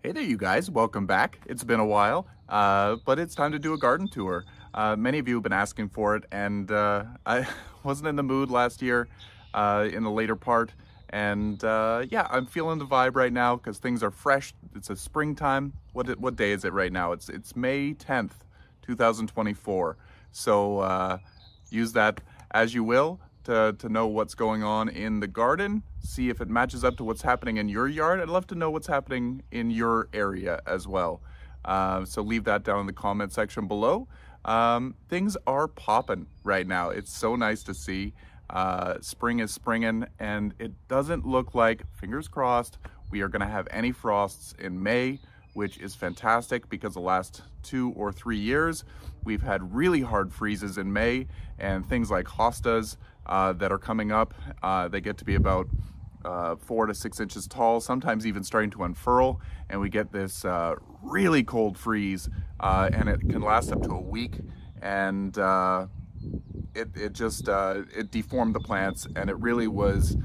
Hey there, you guys. Welcome back. It's been a while, but it's time to do a garden tour. Many of you have been asking for it, and I wasn't in the mood last year in the later part. And yeah, I'm feeling the vibe right now because things are fresh. It's a springtime. What day is it right now? It's May 10th, 2024. So use that as you will to know what's going on in the garden, see if it matches up to what's happening in your yard. I'd love to know what's happening in your area as well. So leave that down in the comment section below. Things are popping right now. It's so nice to see. Spring is springing, and it doesn't look like, fingers crossed, we are gonna have any frosts in May, which is fantastic because the last 2 or 3 years, we've had really hard freezes in May, and things like hostas that are coming up, they get to be about 4 to 6 inches tall, sometimes even starting to unfurl, and we get this really cold freeze, and it can last up to a week, and it deformed the plants, and it really was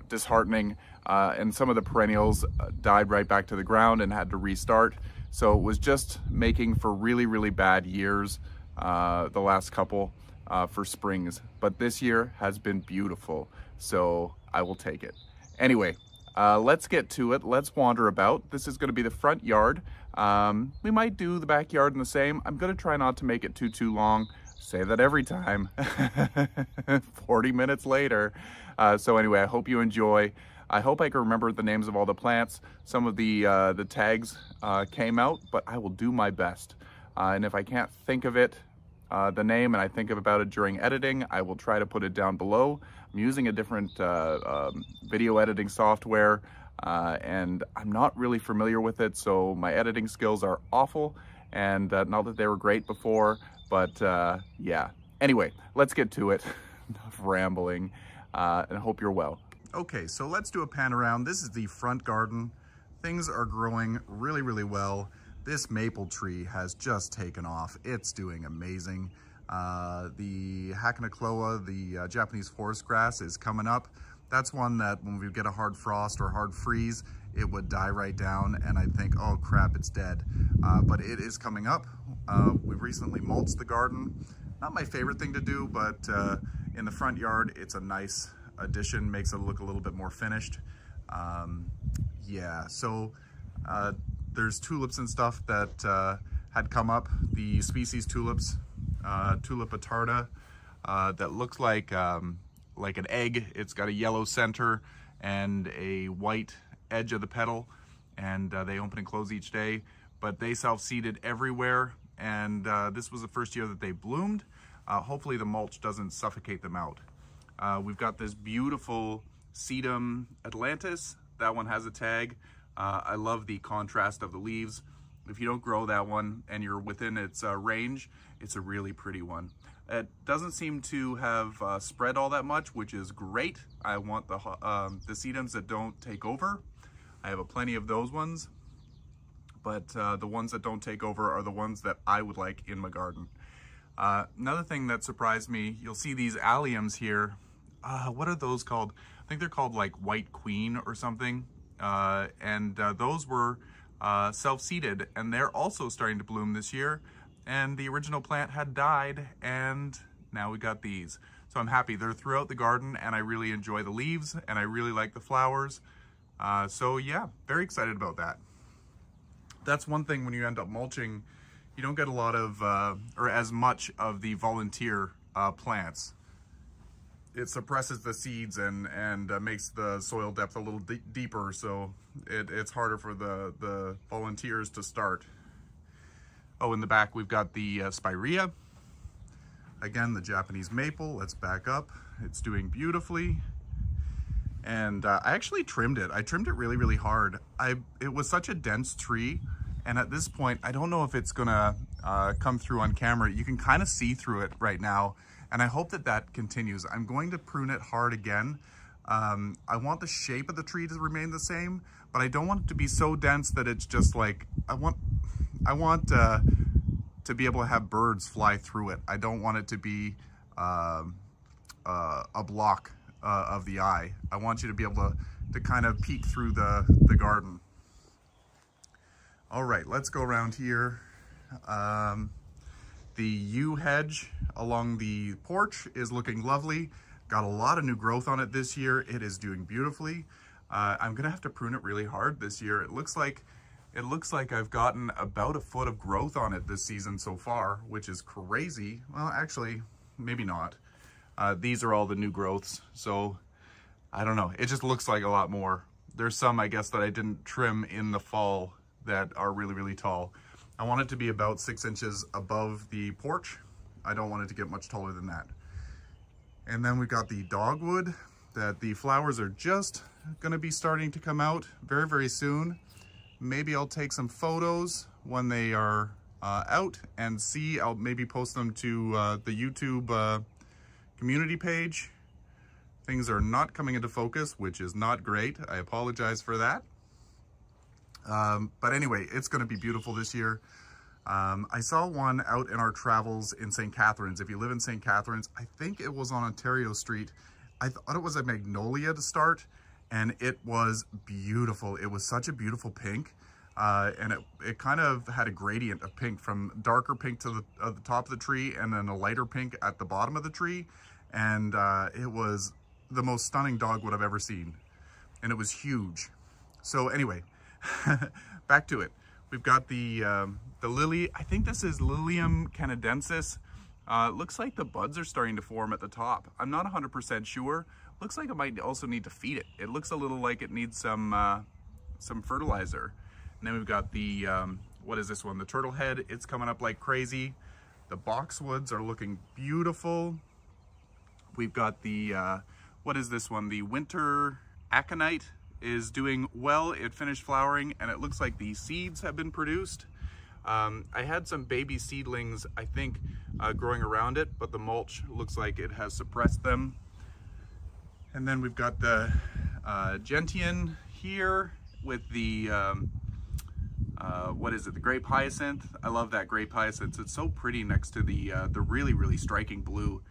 disheartening, and some of the perennials died right back to the ground and had to restart. So it was just making for really bad years, the last couple for springs, but this year has been beautiful, so I will take it. Anyway, let's get to it. Let's wander about. This is going to be the front yard. We might do the backyard in the same. I'm going to try not to make it too long. Say that every time. 40 minutes later. So anyway, I hope you enjoy. I hope I can remember the names of all the plants. Some of the tags came out, but I will do my best. And if I can't think of it, the name, and I think about it during editing, I will try to put it down below. I'm using a different video editing software, and I'm not really familiar with it, so my editing skills are awful, and not that they were great before, but yeah. Anyway, let's get to it. Enough rambling, and I hope you're well. Okay, so let's do a pan around. This is the front garden. Things are growing really well. This maple tree has just taken off. It's doing amazing. The Hakanakloa, the Japanese forest grass, is coming up. That's one that when we get a hard frost or hard freeze, it would die right down, and I'd think, oh crap, it's dead. But it is coming up. We've recently mulched the garden. Not my favorite thing to do, but in the front yard, it's a nice addition, makes it look a little bit more finished. Yeah, so there's tulips and stuff that had come up. The species tulips, Tulipa tarda, that looks like an egg. It's got a yellow center and a white edge of the petal, and they open and close each day, but they self-seeded everywhere, and this was the first year that they bloomed. Hopefully the mulch doesn't suffocate them out. We've got this beautiful Sedum Atlantis. That one has a tag. I love the contrast of the leaves. If you don't grow that one and you're within its range, it's a really pretty one. It doesn't seem to have spread all that much, which is great. I want the sedums that don't take over. I have plenty of those ones, but the ones that don't take over are the ones that I would like in my garden. Another thing that surprised me, you'll see these alliums here. What are those called? I think they're called like White Queen or something. And those were self-seeded, and they're also starting to bloom this year, and the original plant had died, and now we got these. So I'm happy. They're throughout the garden, and I really enjoy the leaves, and I really like the flowers. So yeah, very excited about that. That's one thing when you end up mulching, you don't get a lot of, or as much of the volunteer plants. It suppresses the seeds and makes the soil depth a little deeper, so it's harder for the volunteers to start. Oh, in the back we've got the Spirea. Again, the Japanese maple. Let's back up. It's doing beautifully. And I actually trimmed it. I trimmed it really hard. It was such a dense tree, and at this point, I don't know if it's gonna come through on camera. You can kind of see through it right now, and I hope that that continues. I'm going to prune it hard again. I want the shape of the tree to remain the same, but I don't want it to be so dense that it's just like, I want to be able to have birds fly through it. I don't want it to be a block of the eye. I want you to be able to kind of peek through the garden. All right, let's go around here. The yew hedge along the porch is looking lovely. Got a lot of new growth on it this year. It is doing beautifully. I'm gonna have to prune it really hard this year. It looks like I've gotten about a foot of growth on it this season so far, which is crazy. Well, actually, maybe not. These are all the new growths, so I don't know. It just looks like a lot more. There's some, I guess, that I didn't trim in the fall that are really, really tall. I want it to be about 6 inches above the porch. I don't want it to get much taller than that. And then we've got the dogwood that the flowers are just gonna be starting to come out very, very soon. Maybe I'll take some photos when they are out and see. I'll maybe post them to the YouTube community page. Things are not coming into focus, which is not great. I apologize for that. But anyway, it's going to be beautiful this year. I saw one out in our travels in St. Catharines. If you live in St. Catharines, I think it was on Ontario Street. I thought it was a magnolia to start, and it was beautiful. It was such a beautiful pink, and it kind of had a gradient of pink from darker pink to the top of the tree and then a lighter pink at the bottom of the tree. And it was the most stunning dogwood I've ever seen, and it was huge. So anyway, back to it. We've got the lily. I think this is Lilium canadensis. It looks like the buds are starting to form at the top. I'm not 100% sure. Looks like it might also need to feed it. It looks a little like it needs some fertilizer. And then we've got the, what is this one? The turtle head. It's coming up like crazy. The boxwoods are looking beautiful. We've got the, what is this one? The winter aconite is doing well. It finished flowering and it looks like the seeds have been produced. I had some baby seedlings, I think, growing around it, but the mulch looks like it has suppressed them. And then we've got the gentian here with the, what is it, the grape hyacinth. I love that grape hyacinth. It's so pretty next to the really, really striking blue.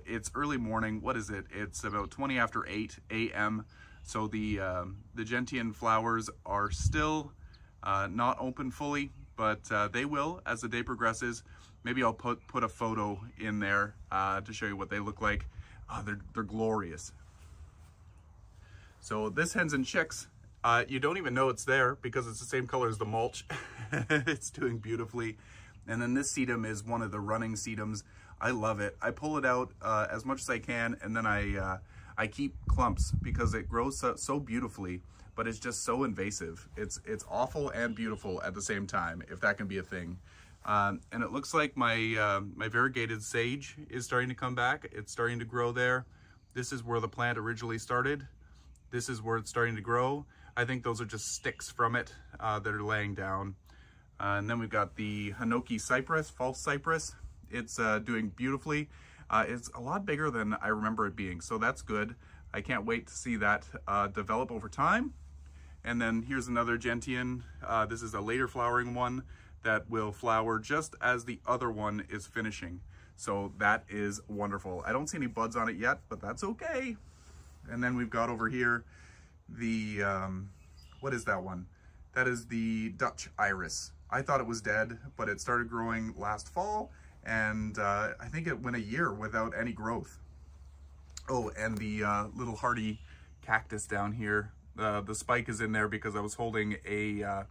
It's early morning. What is it? It's about 20 after 8 a.m. So the gentian flowers are still not open fully, but they will as the day progresses. Maybe I'll put a photo in there to show you what they look like. They're glorious. So this hens and chicks, you don't even know it's there because it's the same color as the mulch. It's doing beautifully. And then this sedum is one of the running sedums. I love it. I pull it out as much as I can, and then I keep clumps because it grows so beautifully, but it's just so invasive. It's awful and beautiful at the same time, if that can be a thing. And it looks like my my variegated sage is starting to come back. It's starting to grow there. This is where the plant originally started. This is where it's starting to grow. I think those are just sticks from it that are laying down. And then we've got the Hinoki cypress, false cypress. It's doing beautifully. It's a lot bigger than I remember it being, so that's good. I can't wait to see that develop over time. And then here's another gentian. This is a later flowering one that will flower just as the other one is finishing. So that is wonderful. I don't see any buds on it yet, but that's okay. And then we've got over here the, what is that one? That is the Dutch iris. I thought it was dead, but it started growing last fall, and I think it went a year without any growth. Oh, and the little hardy cactus down here. The spike is in there because I was holding a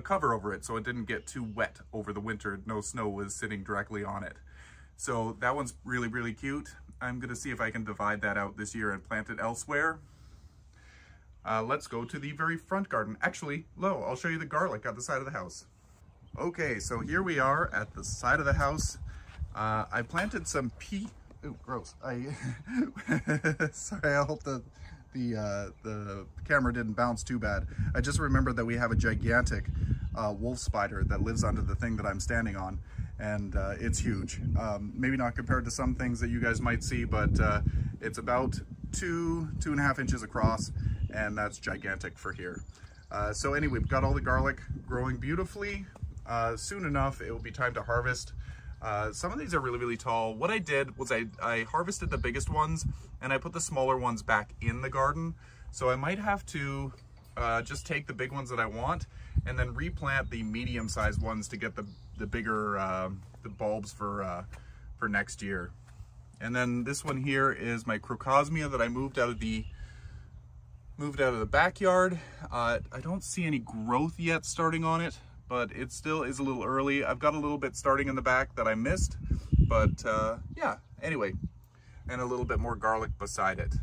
cover over it so it didn't get too wet over the winter. No snow was sitting directly on it. So that one's really, really cute. I'm gonna see if I can divide that out this year and plant it elsewhere. Let's go to the very front garden. Actually, I'll show you the garlic at the side of the house. Okay, so here we are at the side of the house. I planted some ooh, gross. Sorry, I hope the camera didn't bounce too bad. I just remembered that we have a gigantic wolf spider that lives under the thing that I'm standing on, and it's huge. Maybe not compared to some things that you guys might see, but it's about 2.5 inches across, and that's gigantic for here. So anyway, we've got all the garlic growing beautifully. Soon enough, it will be time to harvest. Some of these are really, really tall. What I did was I harvested the biggest ones and I put the smaller ones back in the garden. So I might have to just take the big ones that I want and then replant the medium-sized ones to get the bigger the bulbs for next year. And then this one here is my crocosmia that I moved out of the backyard. I don't see any growth yet starting on it, but it still is a little early. I've got a little bit starting in the back that I missed, but yeah, anyway, and a little bit more garlic beside it.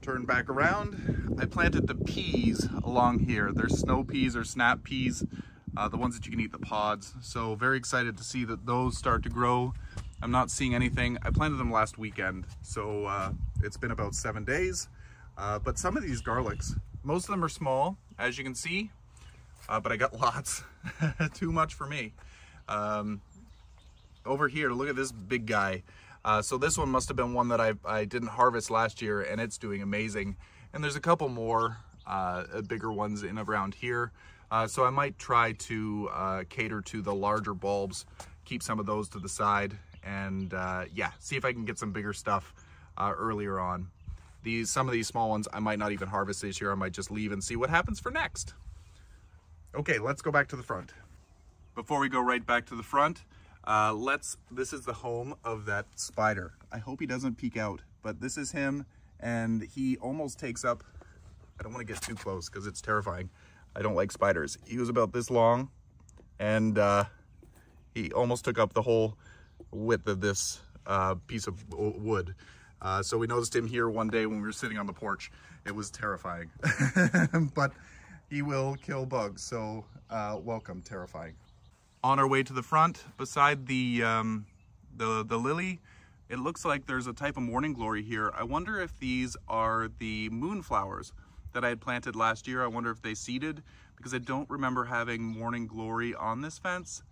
Turn back around. I planted the peas along here. They're snow peas or snap peas, the ones that you can eat the pods. So very excited to see that those start to grow. I'm not seeing anything. I planted them last weekend, so it's been about 7 days. But some of these garlics, most of them are small, as you can see, but I got lots. Too much for me. Over here, look at this big guy. So this one must have been one that I didn't harvest last year, and it's doing amazing. And there's a couple more bigger ones in around here. So I might try to cater to the larger bulbs, keep some of those to the side, and yeah, see if I can get some bigger stuff earlier on. Some of these small ones I might not even harvest this year. I might just leave and see what happens for next. Okay, let's go back to the front. Before we go right back to the front, this is the home of that spider. I hope he doesn't peek out, but this is him, and he almost takes up, I don't want to get too close because it's terrifying. I don't like spiders. He was about this long, and he almost took up the whole width of this piece of wood. So we noticed him here one day when we were sitting on the porch. It was terrifying, but he will kill bugs, so welcome, terrifying. On our way to the front, beside the lily, it looks like there's a type of morning glory here. I wonder if these are the moonflowers that I had planted last year. I wonder if they seeded, because I don't remember having morning glory on this fence.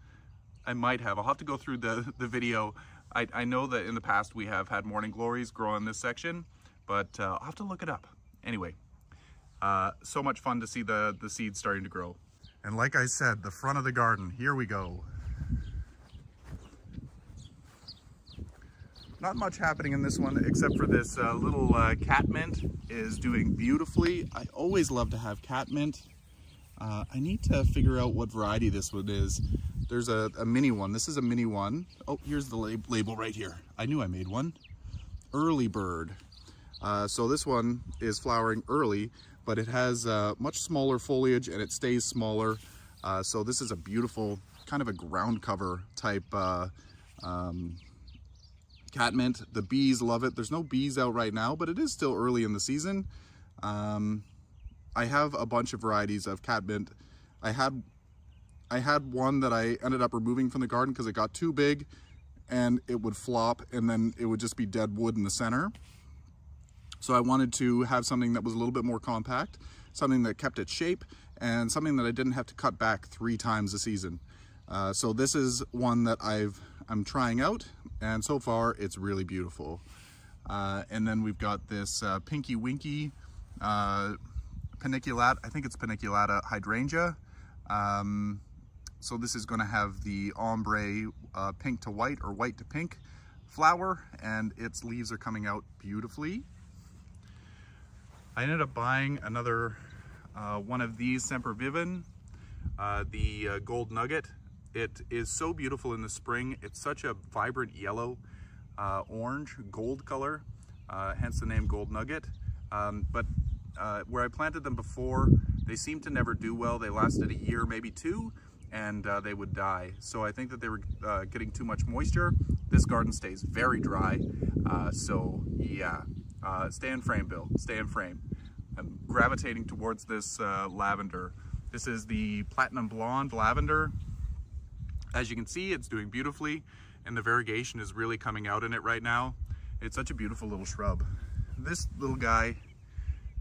I might have. I'll have to go through the video. I know that in the past we have had morning glories grow in this section, but I'll have to look it up. Anyway, so much fun to see the seeds starting to grow. And like I said, the front of the garden, here we go. Not much happening in this one except for this little catmint is doing beautifully. I always love to have catmint. I need to figure out what variety this one is. There's a mini one. This is a mini one. Oh, here's the label right here. I knew I made one. Early bird. So this one is flowering early, but it has much smaller foliage and it stays smaller. So this is a beautiful kind of a ground cover type catmint. The bees love it. There's no bees out right now, but it is still early in the season. I have a bunch of varieties of catmint. I had one that I ended up removing from the garden because it got too big and it would flop and then it would just be dead wood in the center. So I wanted to have something that was a little bit more compact, something that kept its shape, and something that I didn't have to cut back 3 times a season. So this is one that I'm trying out, and so far it's really beautiful. And then we've got this Pinky Winky paniculata, I think it's paniculata hydrangea. So this is going to have the ombre pink to white or white to pink flower, and its leaves are coming out beautifully. I ended up buying another one of these Semperviven, the Gold Nugget. It is so beautiful in the spring. It's such a vibrant yellow, orange, gold color, hence the name Gold Nugget. But where I planted them before, they seemed to never do well. They lasted a year, maybe 2, and they would die. So I think that they were getting too much moisture. This garden stays very dry, so yeah. Stay in frame, Bill, stay in frame. I'm gravitating towards this lavender. This is the Platinum Blonde Lavender. As you can see, it's doing beautifully, and the variegation is really coming out in it right now. It's such a beautiful little shrub. This little guy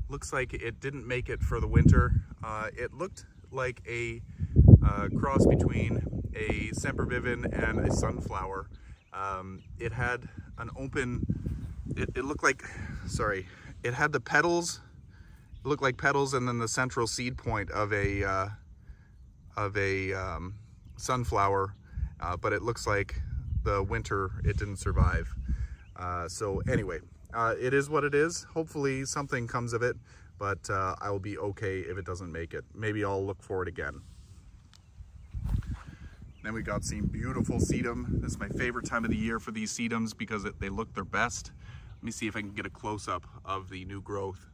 looks like it didn't make it for the winter. It looked like a cross between a Semperviven and a sunflower. It had an open, it looked like, sorry, it had the petals, it looked like petals, and then the central seed point of a sunflower, but it looks like the winter it didn't survive. So anyway, It is what it is. Hopefully something comes of it, but I will be okay if it doesn't make it. Maybe I'll look for it again. Then we got some beautiful sedum. This is my favorite time of the year for these sedums because they look their best. Let me see if I can get a close-up of the new growth.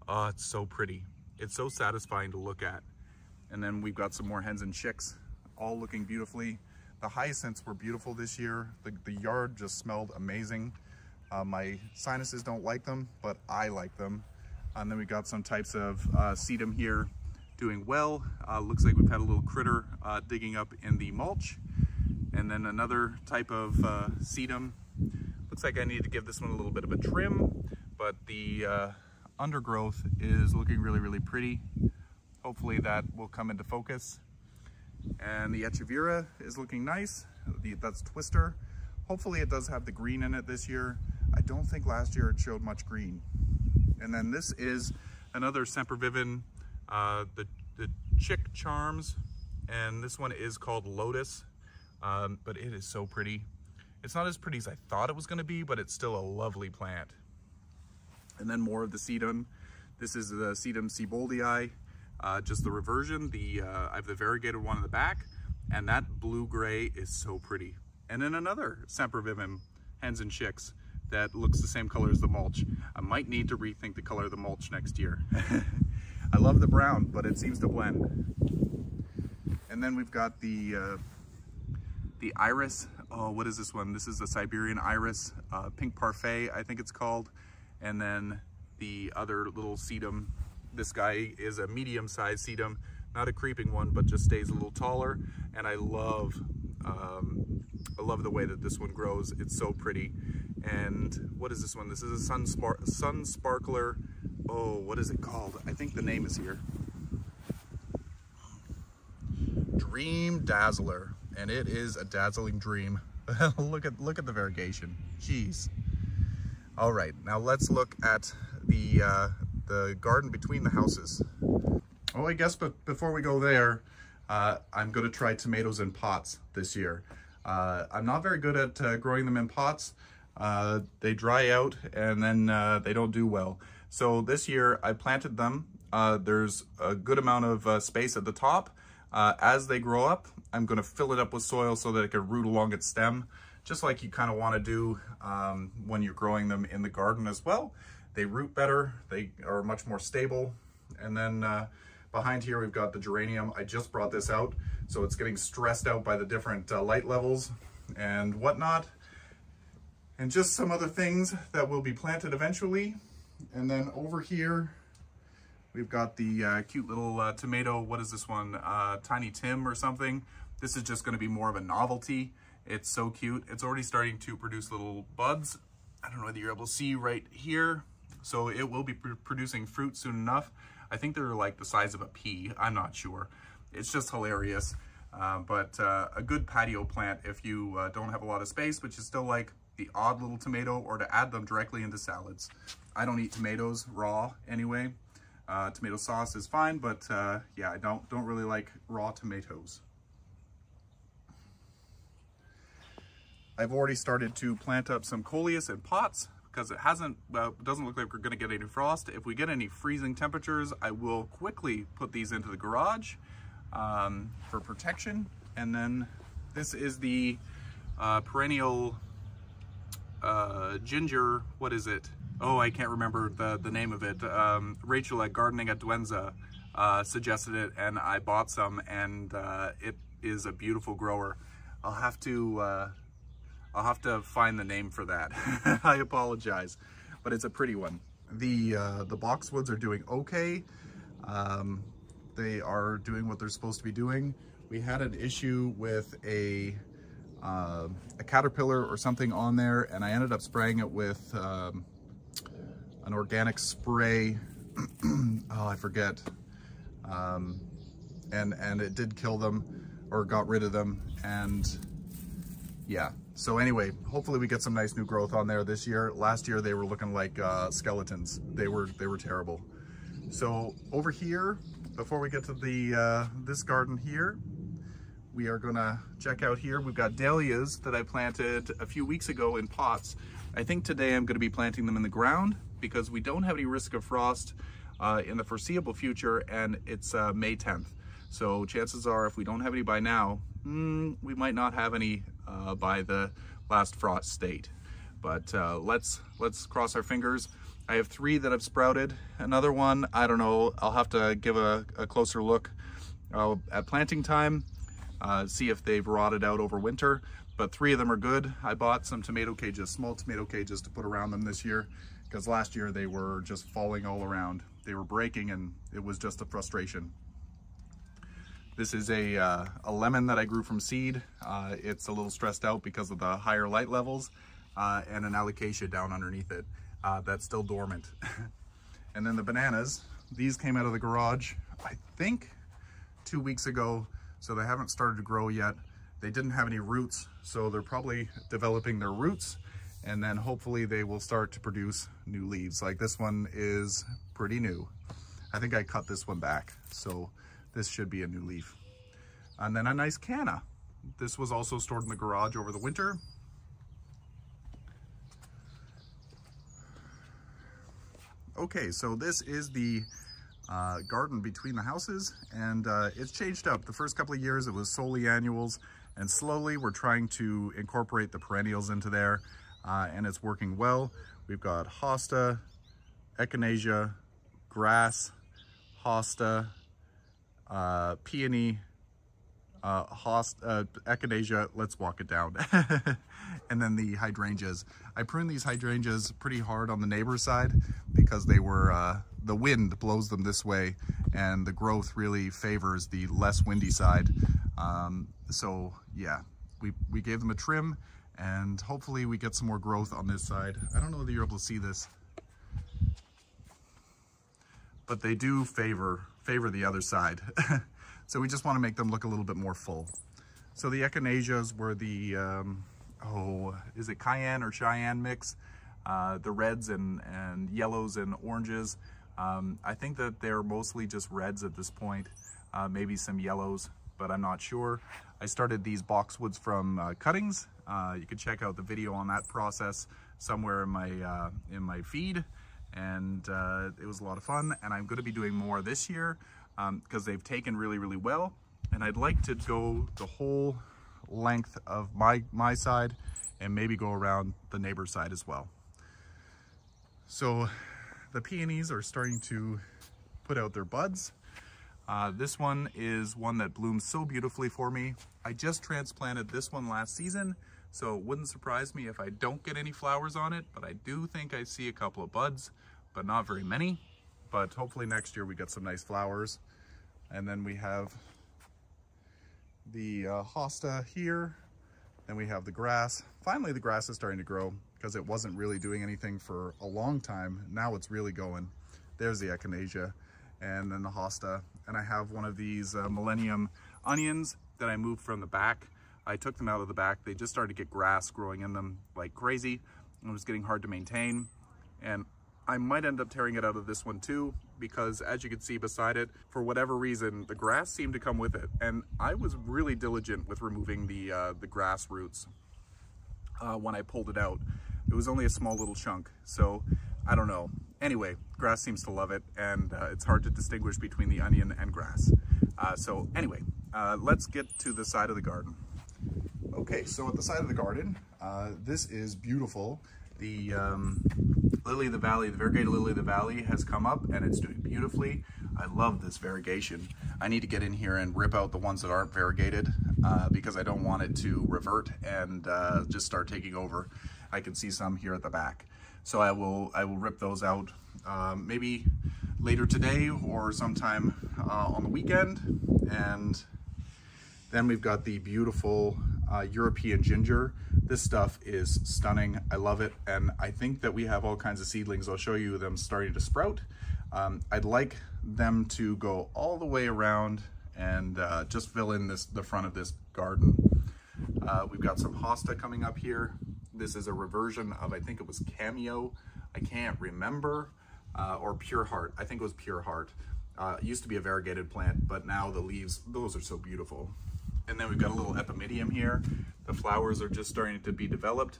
Oh, it's so pretty. It's so satisfying to look at. And then we've got some more hens and chicks, all looking beautifully. The hyacinths were beautiful this year. The yard just smelled amazing. My sinuses don't like them, but I like them. And then we got some types of sedum here doing well. Looks like we've had a little critter digging up in the mulch. And then another type of sedum. Looks like I need to give this one a little bit of a trim, but the undergrowth is looking really, really pretty. Hopefully that will come into focus. And the Echeveria is looking nice. That's Twister. Hopefully it does have the green in it this year. I don't think last year it showed much green. And then this is another Semperviven, the Chick Charms, and this one is called Lotus, but it is so pretty. It's not as pretty as I thought it was going to be, but it's still a lovely plant. And then more of the sedum. This is the sedum Seboldii, just the reversion. I have the variegated one in the back, and that blue-gray is so pretty. And then another Semperviven hens and chicks that looks the same color as the mulch. I might need to rethink the color of the mulch next year. I love the brown, but it seems to blend. And then we've got the iris. Oh, what is this one? This is the Siberian iris, pink parfait, I think it's called. And then the other little sedum. This guy is a medium-sized sedum, not a creeping one, but just stays a little taller. And I love the way that this one grows. It's so pretty. And what is this one? This is a sun sparkler. Oh, what is it called? I think the name is here. Dream Dazzler, and it is a dazzling dream. look at the variegation. Jeez. All right, now let's look at the garden between the houses. Oh, I guess, but before we go there, I'm going to try tomatoes in pots this year. I'm not very good at growing them in pots. They dry out and then they don't do well. So this year I planted them. There's a good amount of space at the top. As they grow up, I'm going to fill it up with soil so that it can root along its stem, just like you kind of want to do when you're growing them in the garden as well. They root better, they are much more stable. And then behind here we've got the geranium. I just brought this out, so it's getting stressed out by the different light levels and whatnot. And just some other things that will be planted eventually. And then over here, we've got the cute little tomato. What is this one? Tiny Tim or something. This is just going to be more of a novelty. It's so cute. It's already starting to produce little buds. I don't know whether you're able to see right here. So it will be producing fruit soon enough. I think they're like the size of a pea. I'm not sure. It's just hilarious. But a good patio plant if you don't have a lot of space, but you still like the odd little tomato, or to add them directly into salads. I don't eat tomatoes raw anyway. Tomato sauce is fine, but yeah, I don't really like raw tomatoes. I've already started to plant up some coleus in pots because it doesn't look like we're going to get any frost. If we get any freezing temperatures, I will quickly put these into the garage for protection. And then this is the perennial ginger, what is it? Oh, I can't remember the name of it. Rachel at Gardening at Duenza suggested it, and I bought some, and it is a beautiful grower. I'll have to find the name for that. I apologize, but it's a pretty one. The boxwoods are doing okay. They are doing what they're supposed to be doing. We had an issue with a caterpillar or something on there, and I ended up spraying it with an organic spray. Oh, I forget. And it did kill them, or got rid of them, and yeah. So anyway, hopefully we get some nice new growth on there this year. Last year they were looking like skeletons. They were terrible. So over here, before we get to the this garden here, we are gonna check out here. We've got dahlias that I planted a few weeks ago in pots. I think today I'm gonna be planting them in the ground because we don't have any risk of frost in the foreseeable future, and it's May 10th. So chances are, if we don't have any by now, we might not have any by the last frost date. But let's cross our fingers. I have 3 that have sprouted. Another one, I don't know, I'll have to give a closer look at planting time, see if they've rotted out over winter, but 3 of them are good. I bought some tomato cages, small tomato cages to put around them this year, because last year they were just falling all around. They were breaking and it was just a frustration. This is a lemon that I grew from seed. It's a little stressed out because of the higher light levels, and an alocasia down underneath it. That's still dormant. And then the bananas, these came out of the garage, I think 2 weeks ago, so they haven't started to grow yet. They didn't have any roots, so they're probably developing their roots, and then hopefully they will start to produce new leaves. Like this one is pretty new. I think I cut this one back, so this should be a new leaf. And then a nice canna. This was also stored in the garage over the winter. Okay, so this is the garden between the houses, and it's changed up. The first couple of years it was solely annuals, and slowly we're trying to incorporate the perennials into there, and it's working well. We've got hosta, echinacea, grass, hosta, peony, echinacea, let's walk it down, and then the hydrangeas. I pruned these hydrangeas pretty hard on the neighbor's side because they were, the wind blows them this way and the growth really favors the less windy side. So yeah, we gave them a trim and hopefully we get some more growth on this side. I don't know whether you're able to see this, but they do favor the other side. So we just want to make them look a little bit more full. So the echinaceas were the, is it cayenne or Cheyenne mix? The reds and yellows and oranges. I think that they're mostly just reds at this point, maybe some yellows, but I'm not sure. I started these boxwoods from cuttings. You can check out the video on that process somewhere in my feed, and it was a lot of fun, and I'm going to be doing more this year because they've taken really, really well, and I'd like to go the whole length of my side and maybe go around the neighbor's side as well. So the peonies are starting to put out their buds. This one is one that blooms so beautifully for me. I just transplanted this one last season, so it wouldn't surprise me if I don't get any flowers on it, but I do think I see a couple of buds, but not very many. But hopefully next year we get some nice flowers. And then we have the hosta here. Then we have the grass. Finally the grass is starting to grow because it wasn't really doing anything for a long time. Now it's really going. There's the echinacea and then the hosta. And I have one of these millennium onions that I moved from the back. I took them out of the back. They just started to get grass growing in them like crazy. It was getting hard to maintain. And I might end up tearing it out of this one too, because as you can see beside it, for whatever reason, the grass seemed to come with it. And I was really diligent with removing the grass roots when I pulled it out. It was only a small little chunk, so I don't know. Anyway, grass seems to love it, and it's hard to distinguish between the onion and grass. So anyway, let's get to the side of the garden. Okay, so at the side of the garden, this is beautiful. The lily of the valley, the variegated lily of the valley has come up and it's doing beautifully. I love this variegation. I need to get in here and rip out the ones that aren't variegated because I don't want it to revert and just start taking over. I can see some here at the back. So I will rip those out maybe later today or sometime on the weekend. And then we've got the beautiful European ginger. This stuff is stunning. I love it. And I think that we have all kinds of seedlings. I'll show you them starting to sprout. I'd like them to go all the way around and just fill in the front of this garden. We've got some hosta coming up here. This is a reversion of, I think it was Cameo. I can't remember, or Pure Heart. I think it was Pure Heart. It used to be a variegated plant, but now the leaves, those are so beautiful. And then we've got a little epimedium here. The flowers are just starting to be developed.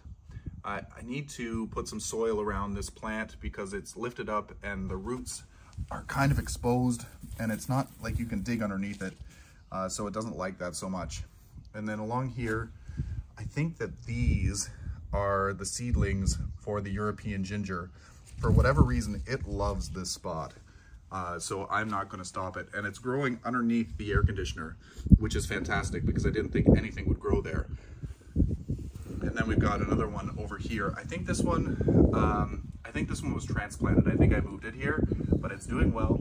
I need to put some soil around this plant because it's lifted up and the roots are kind of exposed, and it's not like you can dig underneath it, so it doesn't like that so much. And then along here, I think that these are the seedlings for the European ginger. For whatever reason, it loves this spot. So I'm not going to stop it. And it's growing underneath the air conditioner, which is fantastic because I didn't think anything would grow there. And then we've got another one over here. I think this one was transplanted. I think I moved it here, but it's doing well.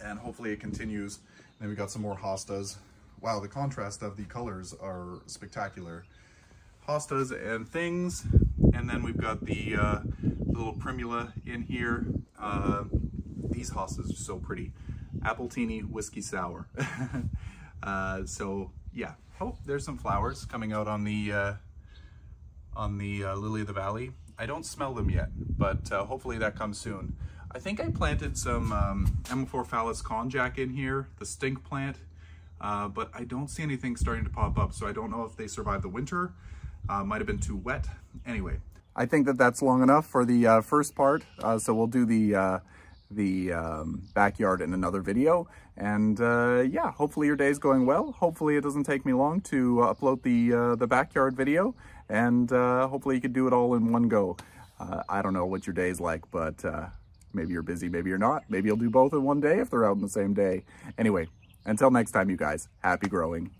And hopefully it continues. And then we got some more hostas. Wow, the contrast of the colors are spectacular. Hostas and things. And then we've got the little primula in here. These hostas are so pretty. Appletini whiskey sour. So yeah. Oh, there's some flowers coming out on the lily of the valley. I don't smell them yet, but hopefully that comes soon. I think I planted some Amorphophallus konjac in here, the stink plant, but I don't see anything starting to pop up, so I don't know if they survived the winter. Might have been too wet. Anyway, I think that that's long enough for the first part, so we'll do the backyard in another video. And yeah, hopefully your day's going well. Hopefully it doesn't take me long to upload the backyard video, and hopefully you could do it all in one go. I don't know what your day's like, but maybe you're busy, maybe you're not. Maybe you'll do both in one day if they're out in the same day. Anyway, until next time, you guys, happy growing.